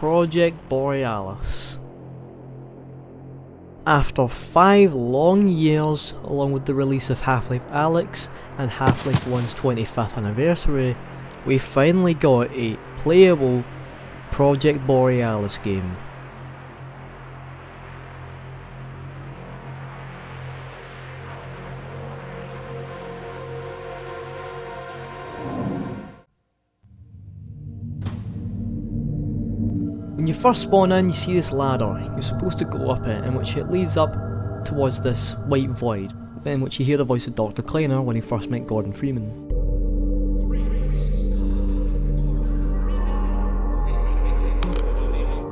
Project Borealis. After 5 long years, along with the release of Half-Life Alyx and Half-Life 1's 25th anniversary, we finally got a playable Project Borealis game. When you first spawn in, you see this ladder. You're supposed to go up it, in which it leads up towards this white void, in which you hear the voice of Dr. Kleiner when he first met Gordon Freeman.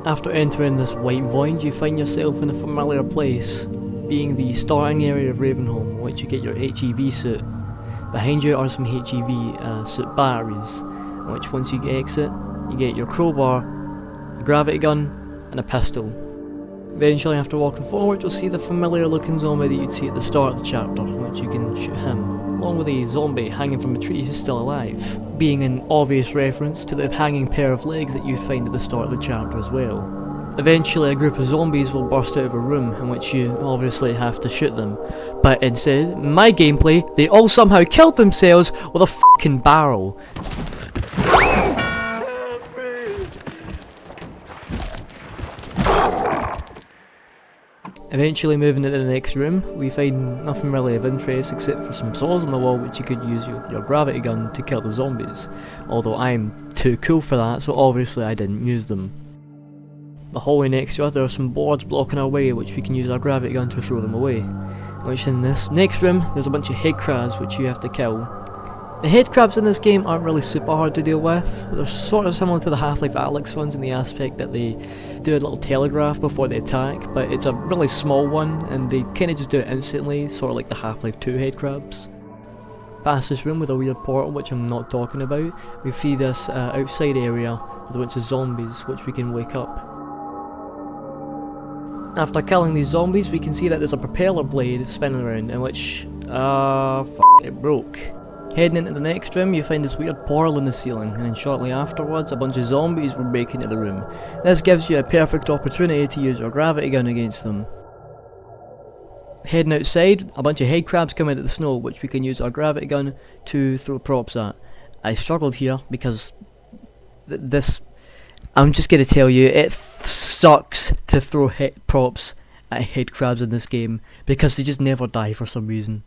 After entering this white void, you find yourself in a familiar place, being the starting area of Ravenholm, in which you get your HEV suit. Behind you are some HEV suit batteries, in which once you exit, you get your crowbar, a gravity gun, and a pistol. Eventually, after walking forward, you'll see the familiar looking zombie that you'd see at the start of the chapter, in which you can shoot him, along with a zombie hanging from a tree who's still alive, being an obvious reference to the hanging pair of legs that you'd find at the start of the chapter as well. Eventually, a group of zombies will burst out of a room, in which you obviously have to shoot them, but instead, my gameplay, they all somehow killed themselves with a fucking barrel. Eventually moving into the next room, we find nothing really of interest except for some saws on the wall which you could use with your gravity gun to kill the zombies, although I'm too cool for that, so obviously I didn't use them. The hallway next to us, there are some boards blocking our way which we can use our gravity gun to throw them away, which in this next room there's a bunch of head crabs which you have to kill. The head crabs in this game aren't really super hard to deal with. They're sort of similar to the Half-Life Alyx ones in the aspect that they do a little telegraph before they attack, but it's a really small one and they kind of just do it instantly, sort of like the Half-Life 2 head crabs. Past this room with a weird portal which I'm not talking about, we see this outside area with a bunch of zombies which we can wake up. After killing these zombies, we can see that there's a propeller blade spinning around in which, it broke. Heading into the next room, you find this weird portal in the ceiling, and then shortly afterwards, a bunch of zombies will break into the room. This gives you a perfect opportunity to use your gravity gun against them. Heading outside, a bunch of head crabs come out of the snow, which we can use our gravity gun to throw props at. I struggled here because I'm just going to tell you, it sucks to throw props at head crabs in this game, because they just never die for some reason.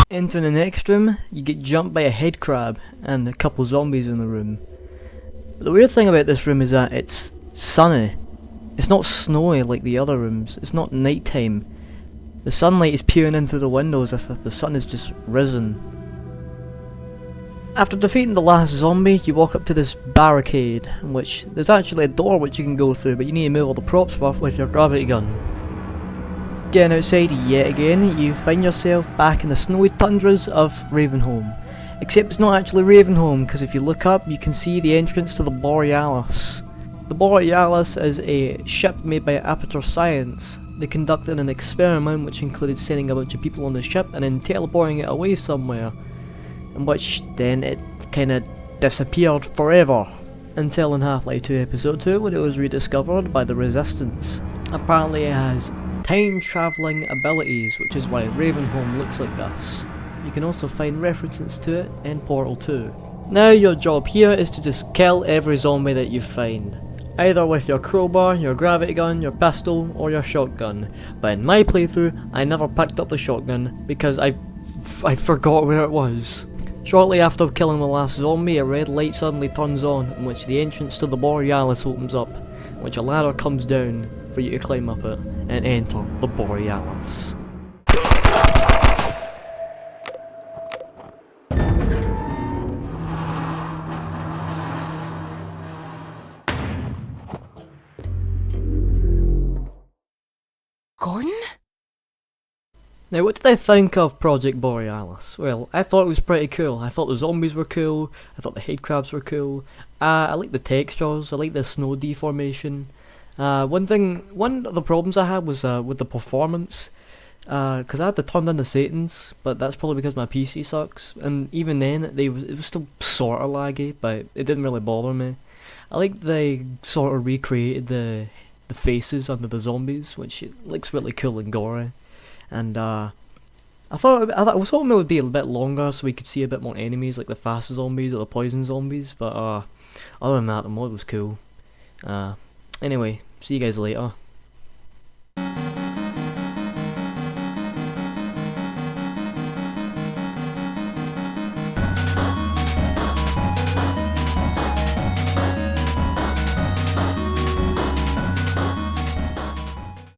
Entering the next room, you get jumped by a head crab and a couple zombies in the room. But the weird thing about this room is that it's sunny. It's not snowy like the other rooms. It's not nighttime. The sunlight is peering in through the windows as if the sun has just risen. After defeating the last zombie, you walk up to this barricade, in which there's actually a door which you can go through, but you need to move all the props off with your gravity gun. Getting outside yet again, you find yourself back in the snowy tundras of Ravenholm. Except it's not actually Ravenholm, because if you look up, you can see the entrance to the Borealis. The Borealis is a ship made by Aperture Science. They conducted an experiment which included sending a bunch of people on the ship and then teleporting it away somewhere, in which then it kinda disappeared forever, until in Half-Life 2 Episode 2 when it was rediscovered by the Resistance. Apparently it has time travelling abilities, which is why Ravenholm looks like this. You can also find references to it in Portal 2. Now your job here is to just kill every zombie that you find, either with your crowbar, your gravity gun, your pistol, or your shotgun. But in my playthrough, I never picked up the shotgun because I forgot where it was. Shortly after killing the last zombie, a red light suddenly turns on, in which the entrance to the Borealis opens up, in which a ladder comes down for you to climb up it and enter the Borealis. Gordon? Now, what did I think of Project Borealis? Well, I thought it was pretty cool. I thought the zombies were cool. I thought the head crabs were cool. I like the textures. I like the snow deformation. One of the problems I had was with the performance. Because I had to turn down the settings, but that's probably because my PC sucks. And even then, it was still sort of laggy, but it didn't really bother me. I like they sort of recreated the faces under the zombies, which it looks really cool and gory. And I was hoping it would be a bit longer so we could see a bit more enemies like the fast zombies or the poison zombies. But other than that, the mod was cool. Anyway, see you guys later.